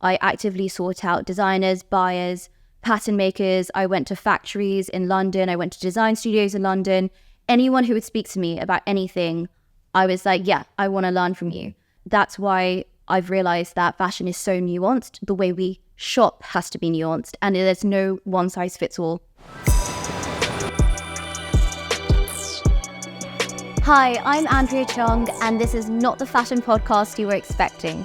I actively sought out designers, buyers, pattern makers. I went to factories in London. I went to design studios in London. Anyone who would speak to me about anything, I was like, yeah, I want to learn from you. That's why I've realized that fashion is so nuanced. The way we shop has to be nuanced, and there's no one size fits all. Hi, I'm Andrea Cheong, and this is not the fashion podcast you were expecting.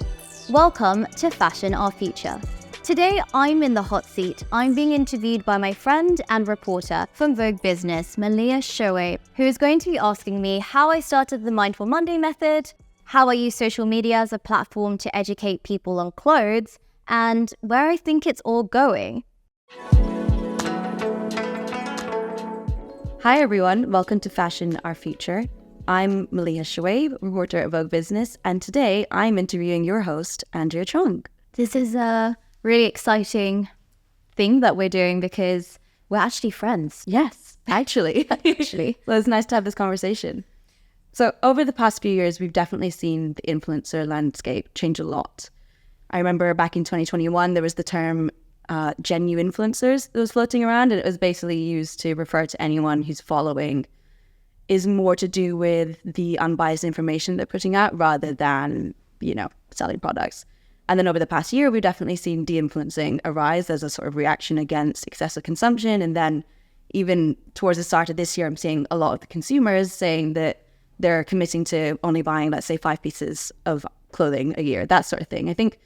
Welcome to Fashion, Our Future. Today, I'm in the hot seat. I'm being interviewed by my friend and reporter from Vogue Business, Maliha Shoaib, who is going to be asking me how I started the Mindful Monday method, how I use social media as a platform to educate people on clothes, and where I think it's all going. Hi everyone, welcome to Fashion, Our Future. I'm Maliha Shoaib, reporter at Vogue Business, and today I'm interviewing your host, Andrea Cheong. This is a really exciting thing that we're doing because we're actually friends. Yes, actually. Well, it's nice to have this conversation. So over the past few years, we've definitely seen the influencer landscape change a lot. I remember back in 2021, there was the term genuine influencers that was floating around, and it was basically used to refer to anyone whose following is more to do with the unbiased information they're putting out rather than, selling products. And then over the past year, we've definitely seen de-influencing arise as a sort of reaction against excessive consumption. And then even towards the start of this year, I'm seeing a lot of the consumers saying that they're committing to only buying, let's say, 5 pieces of clothing a year, that sort of thing. I think,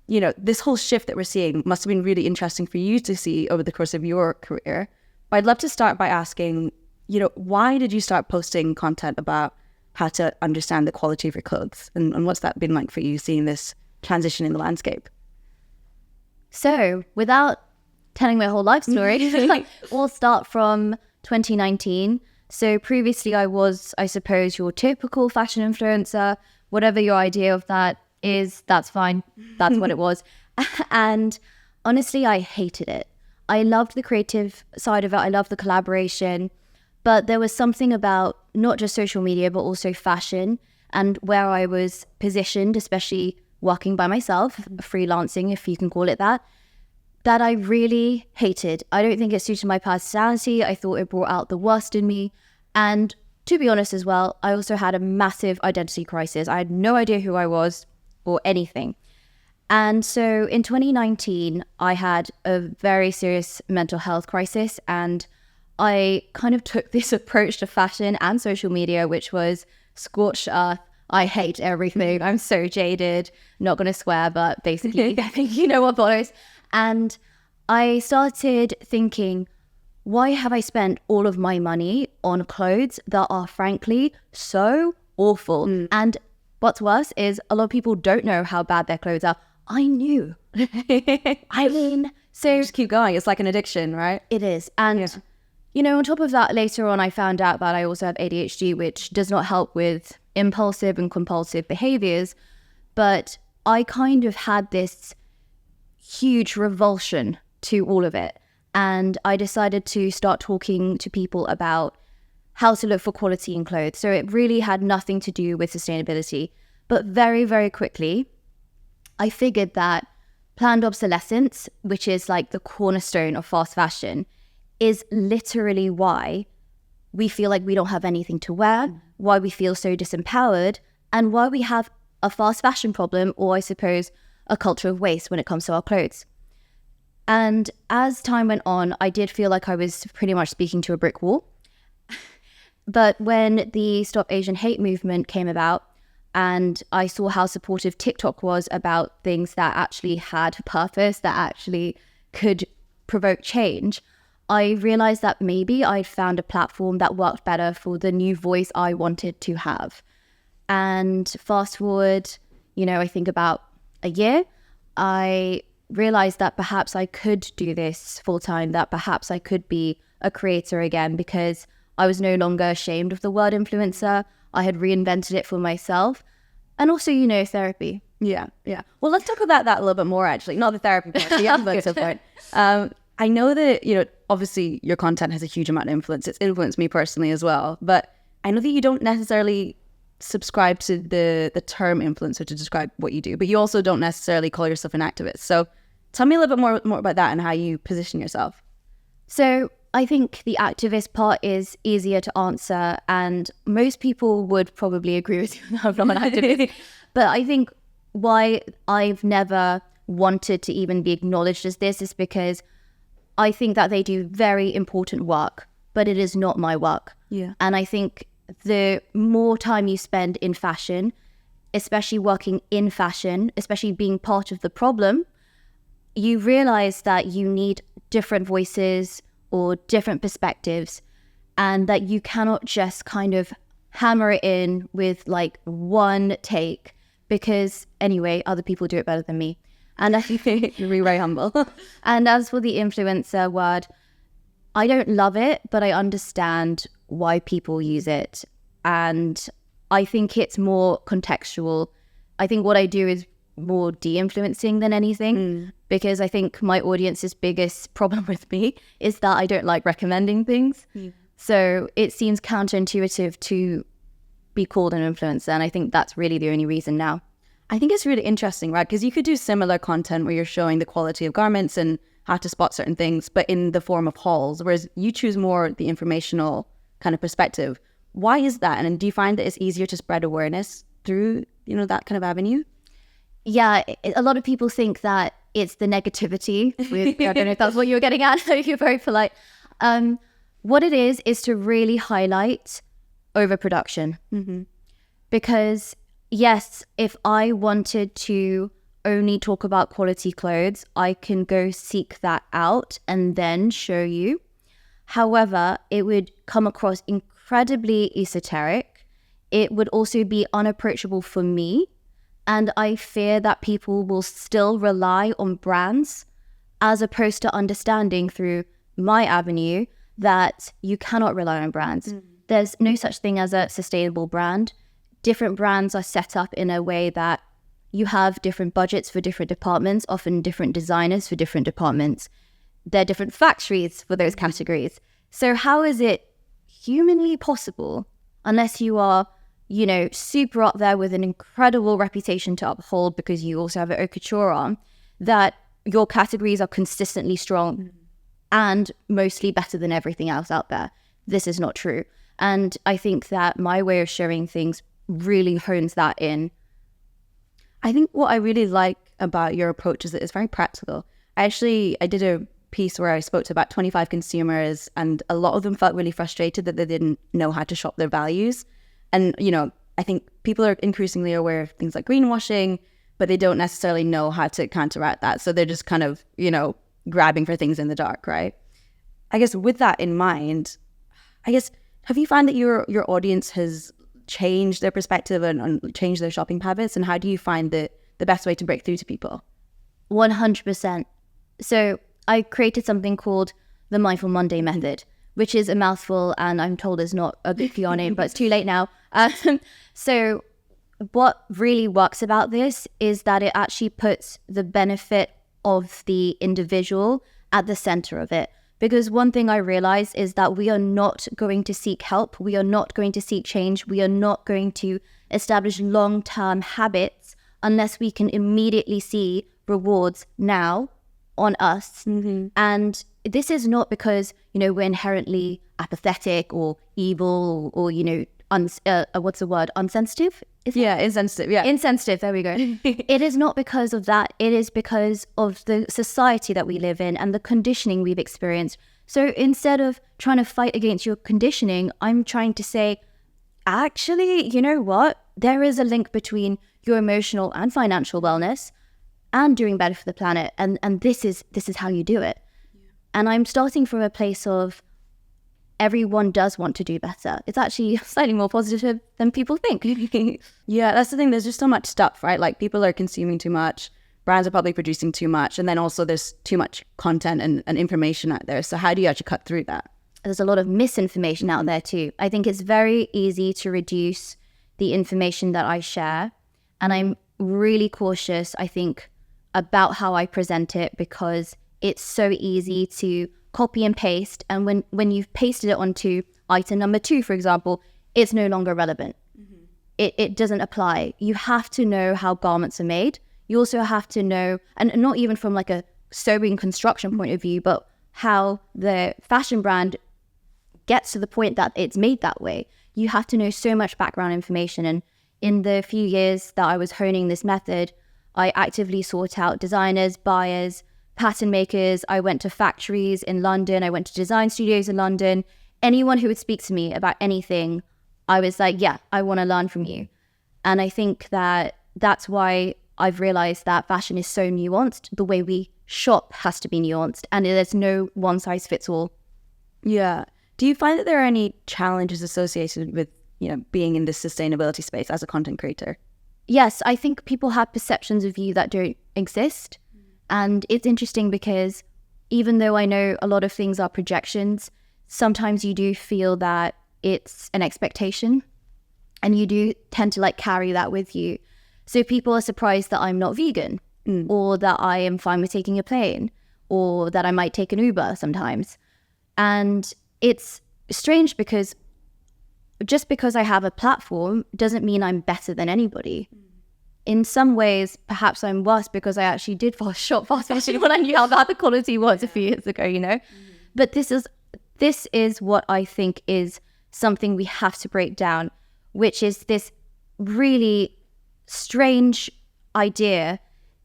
this whole shift that we're seeing must have been really interesting for you to see over the course of your career. But I'd love to start by asking, why did you start posting content about how to understand the quality of your clothes? And what's that been like for you, seeing this transition in the landscape? So without telling my whole life story, we'll start from 2019. So previously I was, I suppose, your typical fashion influencer. Whatever your idea of that is, that's fine. That's what it was. And honestly, I hated it. I loved the creative side of it. I loved the collaboration. But there was something about not just social media, but also fashion and where I was positioned, especially working by myself, freelancing, if you can call it that I really hated. I don't think it suited my personality. I thought it brought out the worst in me. And to be honest as well, I also had a massive identity crisis. I had no idea who I was or anything. And so in 2019, I had a very serious mental health crisis, and I kind of took this approach to fashion and social media, which was scorched earth. I hate everything. I'm so jaded. Not going to swear, but basically, I think you know what follows. And I started thinking, why have I spent all of my money on clothes that are frankly so awful? And what's worse is a lot of people don't know how bad their clothes are. I knew. So just keep going. It's like an addiction, right? It is. And on top of that, later on, I found out that I also have ADHD, which does not help with impulsive and compulsive behaviors. But I kind of had this huge revulsion to all of it. And I decided to start talking to people about how to look for quality in clothes. So it really had nothing to do with sustainability. But very, very quickly, I figured that planned obsolescence, which is like the cornerstone of fast fashion, is literally why we feel like we don't have anything to wear, why we feel so disempowered, and why we have a fast fashion problem, or I suppose a culture of waste when it comes to our clothes. And as time went on, I did feel like I was pretty much speaking to a brick wall. But when the Stop Asian Hate movement came about, and I saw how supportive TikTok was about things that actually had purpose, that actually could provoke change, I realized that maybe I'd found a platform that worked better for the new voice I wanted to have. And fast forward, I think about a year, I realized that perhaps I could do this full time, that perhaps I could be a creator again, because I was no longer ashamed of the word influencer. I had reinvented it for myself. And also, therapy. Yeah. Well, let's talk about that a little bit more, actually. Not the therapy part, the influencer part. I know that, obviously your content has a huge amount of influence. It's influenced me personally as well. But I know that you don't necessarily subscribe to the term influencer to describe what you do, but you also don't necessarily call yourself an activist. So tell me a little bit more about that and how you position yourself. So I think the activist part is easier to answer, and most people would probably agree with you that I'm not an activist. But I think why I've never wanted to even be acknowledged as this is because I think that they do very important work, but it is not my work. Yeah. And I think the more time you spend in fashion, especially working in fashion, especially being part of the problem, you realize that you need different voices or different perspectives, and that you cannot just kind of hammer it in with like one take, because anyway, other people do it better than me. And I think you're very humble. And as for the influencer word, I don't love it, but I understand why people use it. And I think it's more contextual. I think what I do is more de-influencing than anything, because I think my audience's biggest problem with me is that I don't like recommending things. So it seems counterintuitive to be called an influencer, and I think that's really the only reason now. I think it's really interesting, right? Because you could do similar content where you're showing the quality of garments and how to spot certain things, but in the form of hauls, whereas you choose more the informational kind of perspective. Why is that? And do you find that it's easier to spread awareness through, that kind of avenue? Yeah, a lot of people think that it's the negativity. I don't know if that's what you were getting at. You're very polite. What it is to really highlight overproduction. Because yes, if I wanted to only talk about quality clothes, I can go seek that out and then show you. However, it would come across incredibly esoteric. It would also be unapproachable for me. And I fear that people will still rely on brands as opposed to understanding through my avenue that you cannot rely on brands. There's no such thing as a sustainable brand. Different brands are set up in a way that you have different budgets for different departments, often different designers for different departments. There are different factories for those categories. So how is it humanly possible, unless you are super up there with an incredible reputation to uphold because you also have an haute couture on, that your categories are consistently strong and mostly better than everything else out there? This is not true. And I think that my way of showing things really hones that in. I think what I really like about your approach is that it's very practical. I did a piece where I spoke to about 25 consumers, and a lot of them felt really frustrated that they didn't know how to shop their values. And, I think people are increasingly aware of things like greenwashing, but they don't necessarily know how to counteract that. So they're just kind of, grabbing for things in the dark, right? I guess with that in mind, have you found that your audience has changed their perspective and changed their shopping habits? And how do you find the best way to break through to people? 100%. So I created something called the Mindful Monday method, which is a mouthful, and I'm told is not a good PR name, but it's too late now. So what really works about this is that it actually puts the benefit of the individual at the center of it. Because one thing I realize is that we are not going to seek help. We are not going to seek change. We are not going to establish long-term habits unless we can immediately see rewards now on us. And this is not because, we're inherently apathetic or evil or what's the word? Unsensitive? Insensitive. Yeah. Insensitive. There we go. It is not because of that. It is because of the society that we live in and the conditioning we've experienced. So instead of trying to fight against your conditioning, I'm trying to say, actually, you know what? There is a link between your emotional and financial wellness and doing better for the planet. And this is how you do it. Yeah. And I'm starting from a place of everyone does want to do better. It's actually slightly more positive than people think. Yeah, that's the thing. There's just so much stuff, right? Like people are consuming too much. Brands are probably producing too much. And then also there's too much content and information out there. So how do you actually cut through that? There's a lot of misinformation out there too. I think it's very easy to reduce the information that I share. And I'm really cautious, I think, about how I present it, because it's so easy to copy and paste. And when you've pasted it onto item number 2, for example, it's no longer relevant. it doesn't apply. You have to know how garments are made. You also have to know, and not even from like a sewing construction point of view, but how the fashion brand gets to the point that it's made that way. You have to know so much background information. And in the few years that I was honing this method, I actively sought out designers, buyers, pattern makers. I went to factories in London. I went to design studios in London. Anyone who would speak to me about anything, I was like, yeah, I want to learn from you. And I think that that's why I've realized that fashion is so nuanced. The way we shop has to be nuanced, and there's no one size fits all. Yeah. Do you find that there are any challenges associated with, being in this sustainability space as a content creator? Yes, I think people have perceptions of you that don't exist. And it's interesting because even though I know a lot of things are projections, sometimes you do feel that it's an expectation, and you do tend to like carry that with you. So people are surprised that I'm not vegan, or that I am fine with taking a plane, or that I might take an Uber sometimes. And it's strange because just because I have a platform doesn't mean I'm better than anybody. In some ways, perhaps I'm worse because I actually did shop fast fashion when I knew how bad the quality was a few years ago, But this is what I think is something we have to break down, which is this really strange idea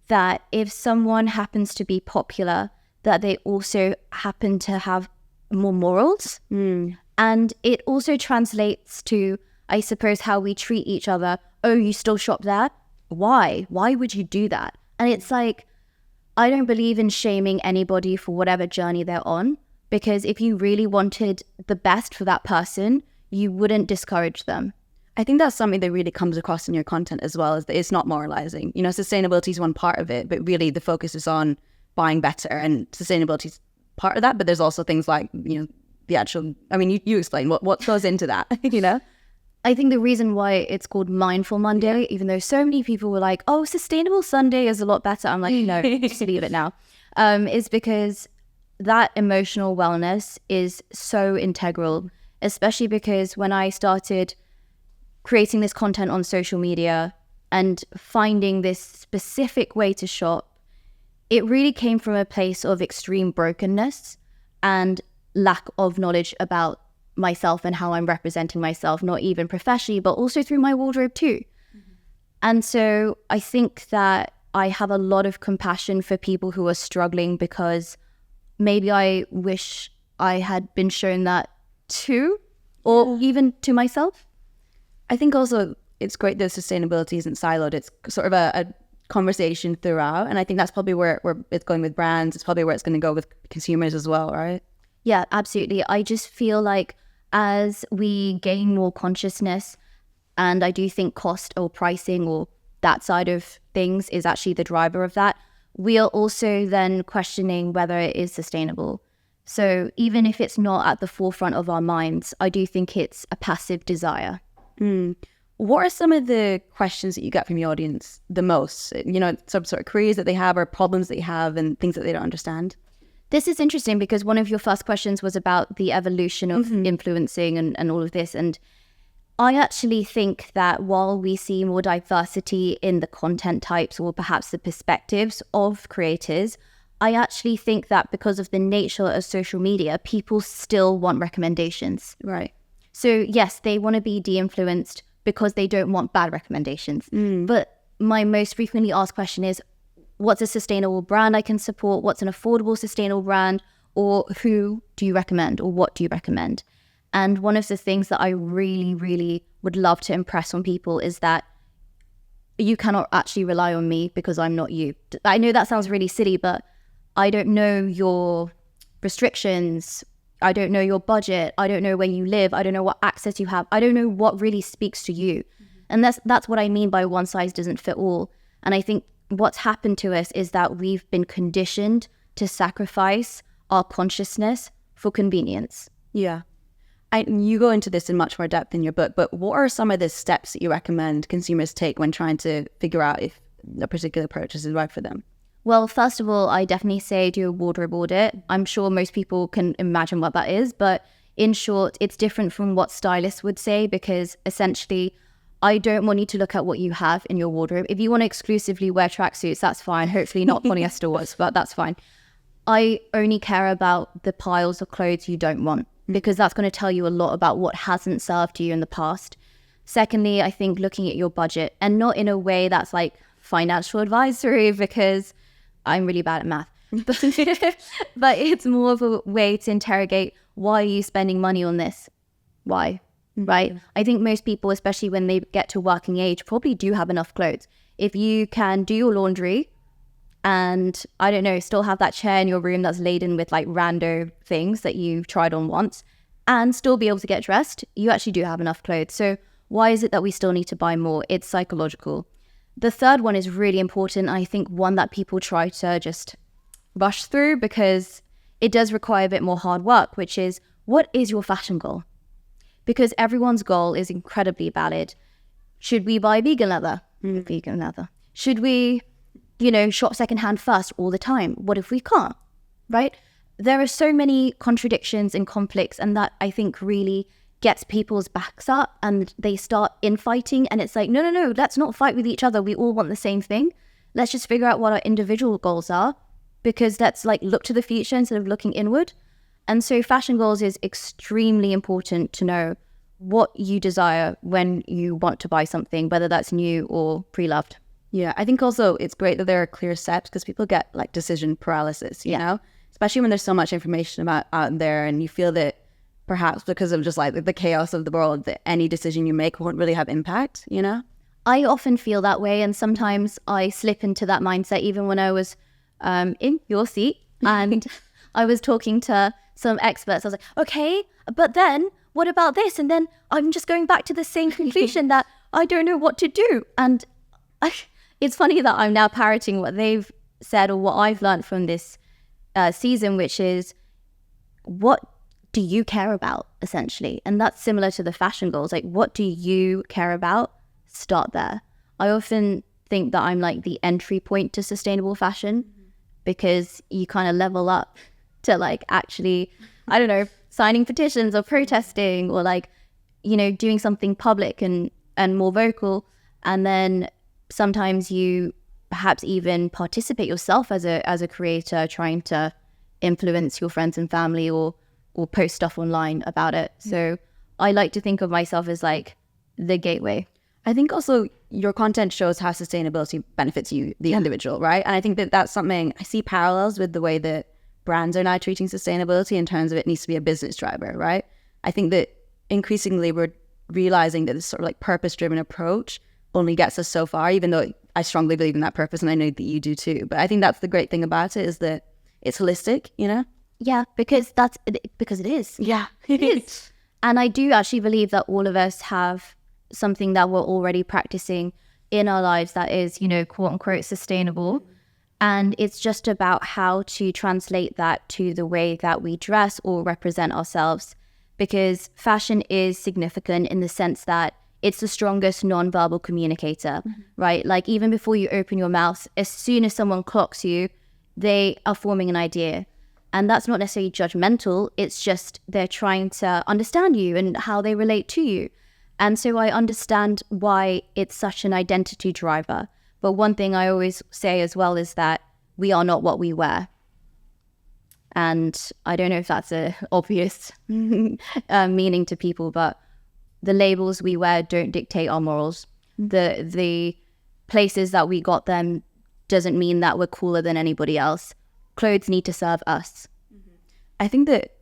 that if someone happens to be popular, that they also happen to have more morals. And it also translates to, I suppose, how we treat each other. Oh, you still shop there? Why? Why would you do that? And it's like, I don't believe in shaming anybody for whatever journey they're on, because if you really wanted the best for that person, you wouldn't discourage them. I think that's something that really comes across in your content as well, is that it's not moralizing. Sustainability is one part of it, but really the focus is on buying better, and sustainability is part of that. But there's also things like, the actual, you explain what goes into that, I think the reason why it's called Mindful Monday, even though so many people were like, oh, Sustainable Sunday is a lot better. I'm like, no, just leave it now. Is because that emotional wellness is so integral, especially because when I started creating this content on social media and finding this specific way to shop, it really came from a place of extreme brokenness and lack of knowledge about myself and how I'm representing myself, not even professionally, but also through my wardrobe too. And so I think that I have a lot of compassion for people who are struggling, because maybe I wish I had been shown that too, or even to myself. I think also it's great that sustainability isn't siloed. It's sort of a conversation throughout. And I think that's probably where it's going with brands. It's probably where it's going to go with consumers as well, right? Yeah, absolutely. I just feel like as we gain more consciousness, and I do think cost or pricing or that side of things is actually the driver of that, we are also then questioning whether it is sustainable. So even if it's not at the forefront of our minds, I do think it's a passive desire. What are some of the questions that you get from your audience the most? Some sort of queries that they have, or problems that you have, and things that they don't understand? This is interesting because one of your first questions was about the evolution of influencing and all of this. And I actually think that while we see more diversity in the content types or perhaps the perspectives of creators, I actually think that because of the nature of social media, people still want recommendations. Right. So yes, they want to be de-influenced because they don't want bad recommendations. But my most frequently asked question is, what's a sustainable brand I can support? What's an affordable sustainable brand? Or who do you recommend? Or what do you recommend? And one of the things that I really, really would love to impress on people is that you cannot actually rely on me because I'm not you. I know that sounds really silly, but I don't know your restrictions. I don't know your budget. I don't know where you live. I don't know what access you have. I don't know what really speaks to you. And that's what I mean by one size doesn't fit all. And I think what's happened to us is that we've been conditioned to sacrifice our consciousness for convenience. Yeah. You go into this in much more depth in your book, but what are some of the steps that you recommend consumers take when trying to figure out if a particular purchase is right for them? Well, first of all, I definitely say do a wardrobe audit. I'm sure most people can imagine what that is, but in short, it's different from what stylists would say, because essentially I don't want you to look at what you have in your wardrobe. If you want to exclusively wear tracksuits, that's fine. Hopefully not polyester ones, but that's fine. I only care about the piles of clothes you don't want, because that's going to tell you a lot about what hasn't served you in the past. Secondly, I think looking at your budget, and not in a way that's like financial advisory, because I'm really bad at math. But it's more of a way to interrogate, why are you spending money on this? Why? Right? I think most people, especially when they get to working age, probably do have enough clothes. If you can do your laundry and, I don't know, still have that chair in your room that's laden with like rando things that you've tried on once, and still be able to get dressed, you actually do have enough clothes. So why is it that we still need to buy more? It's psychological. The third one is really important. I think one that people try to just rush through, because it does require a bit more hard work, which is, what is your fashion goal? Because everyone's goal is incredibly valid. Should we buy vegan leather? Vegan leather. Should we, shop secondhand first all the time? What if we can't? Right? There are so many contradictions and conflicts, and that I think really gets people's backs up, and they start infighting. And it's like, no, let's not fight with each other. We all want the same thing. Let's just figure out what our individual goals are, because that's like, look to the future instead of looking inward. And so fashion goals is extremely important to know what you desire when you want to buy something, whether that's new or pre-loved. Yeah, I think also it's great that there are clear steps, because people get like decision paralysis, you know, especially when there's so much information out there, and you feel that perhaps because of just like the chaos of the world, that any decision you make won't really have impact, I often feel that way, and sometimes I slip into that mindset, even when I was in your seat and I was talking to some experts. I was like, okay, but then what about this? And then I'm just going back to the same conclusion that I don't know what to do. And it's funny that I'm now parroting what they've said, or what I've learned from this season, which is, what do you care about, essentially? And that's similar to the fashion goals. Like, what do you care about? Start there. I often think that I'm like the entry point to sustainable fashion, because you kind of level up to like, actually, I don't know, signing petitions or protesting, or like, doing something public and more vocal. And then sometimes you perhaps even participate yourself as a creator, trying to influence your friends and family, or post stuff online about it. So I like to think of myself as like the gateway. I think also your content shows how sustainability benefits you, the individual, right? And I think that that's something, I see parallels with the way that brands are now treating sustainability, in terms of it needs to be a business driver, right? I think that increasingly we're realizing that this sort of like purpose-driven approach only gets us so far, even though I strongly believe in that purpose, and I know that you do too. But I think that's the great thing about it, is that it's holistic, Yeah, because it is. Yeah, it is. And I do actually believe that all of us have something that we're already practicing in our lives that is, quote unquote, sustainable. And it's just about how to translate that to the way that we dress or represent ourselves. Because fashion is significant in the sense that it's the strongest non-verbal communicator, right? Like, even before you open your mouth, as soon as someone clocks you, they are forming an idea. And that's not necessarily judgmental. It's just they're trying to understand you and how they relate to you. And so I understand why it's such an identity driver. But one thing I always say as well is that we are not what we wear. And I don't know if that's an obvious meaning to people, but the labels we wear don't dictate our morals. The places that we got them doesn't mean that we're cooler than anybody else. Clothes need to serve us. I think that,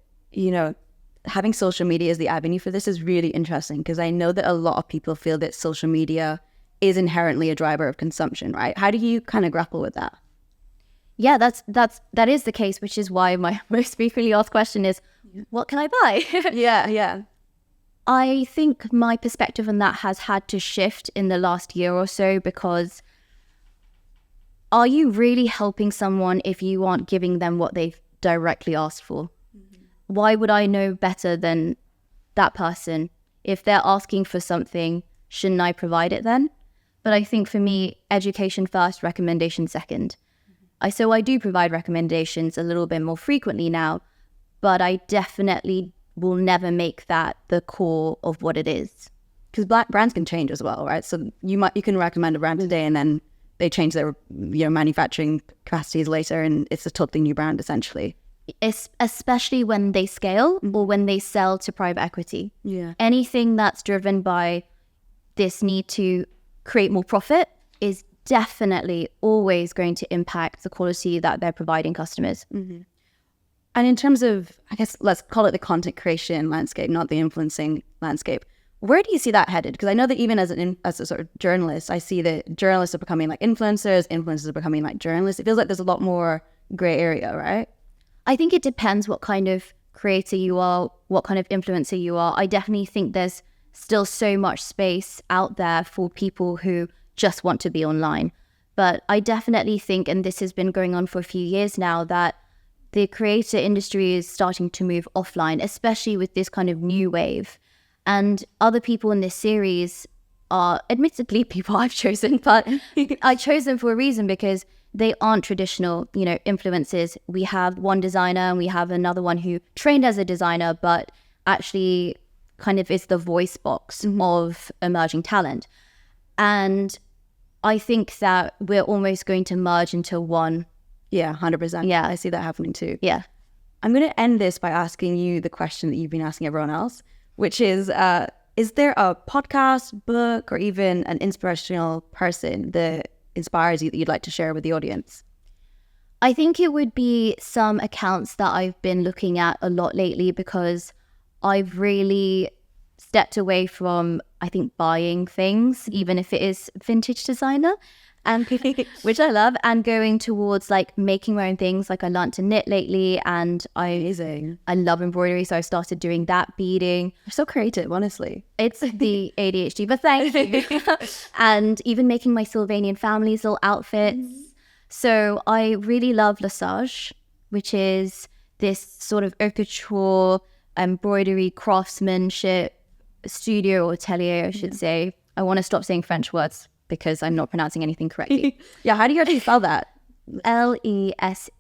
having social media as the avenue for this is really interesting, because I know that a lot of people feel that social media is inherently a driver of consumption, right? How do you kind of grapple with that? Yeah, that is the case, which is why my most frequently asked question is, what can I buy? Yeah. I think my perspective on that has had to shift in the last year or so, because are you really helping someone if you aren't giving them what they've directly asked for? Why would I know better than that person? If they're asking for something, shouldn't I provide it then? But I think for me, education first, recommendation second. So I do provide recommendations a little bit more frequently now, but I definitely will never make that the core of what it is. because brands can change as well, right? So you can recommend a brand today and then they change their manufacturing capacities later, and it's a totally new brand essentially. Especially when they scale or when they sell to private equity. Yeah. Anything that's driven by this need to create more profit is definitely always going to impact the quality that they're providing customers. Mm-hmm. And in terms of, I guess, let's call it the content creation landscape, not the influencing landscape, where do you see that headed? Because I know that even as a sort of journalist, I see that journalists are becoming like influencers are becoming like journalists. It feels like there's a lot more gray area, right? I think it depends what kind of creator you are, what kind of influencer you are. I definitely think there's still so much space out there for people who just want to be online. But I definitely think, and this has been going on for a few years now, that the creator industry is starting to move offline, especially with this kind of new wave. And other people in this series are admittedly people I've chosen, but I chose them for a reason because they aren't traditional, influencers. We have one designer and we have another one who trained as a designer, but actually kind of is the voice box of emerging talent. And I think that we're almost going to merge into one. Yeah, 100%. Yeah. I see that happening too. Yeah. I'm going to end this by asking you the question that you've been asking everyone else, which is there a podcast, book, or even an inspirational person that inspires you that you'd like to share with the audience? I think it would be some accounts that I've been looking at a lot lately because I've really stepped away from, I think, buying things, even if it is vintage designer, and which I love, and going towards like making my own things. Like I learned to knit lately, and I love embroidery, so I started doing that, beading. You're so creative, honestly. It's the ADHD, but thank you. And even making my Sylvanian family's little outfits. So I really love Lesage, which is this sort of haute couture embroidery craftsmanship studio or atelier, I should say. I want to stop saying French words because I'm not pronouncing anything correctly. Yeah, how do you actually spell that? Lesage.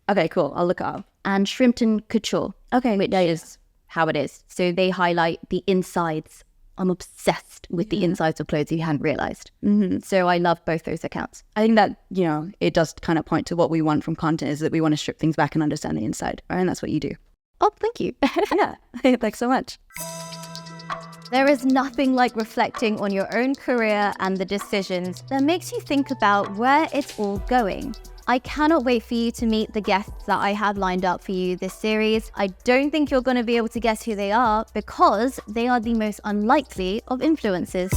Okay, cool. I'll look it up. And Shrimpton Couture. Okay. Which is how it is. So they highlight the insides. I'm obsessed with the insides of clothes if you hadn't realized. Mm-hmm. So I love both those accounts. I think that, it does kind of point to what we want from content is that we want to strip things back and understand the inside. Right? And that's what you do. Oh, thank you. Yeah. Thanks so much. There is nothing like reflecting on your own career and the decisions that makes you think about where it's all going. I cannot wait for you to meet the guests that I have lined up for you this series. I don't think you're going to be able to guess who they are because they are the most unlikely of influencers.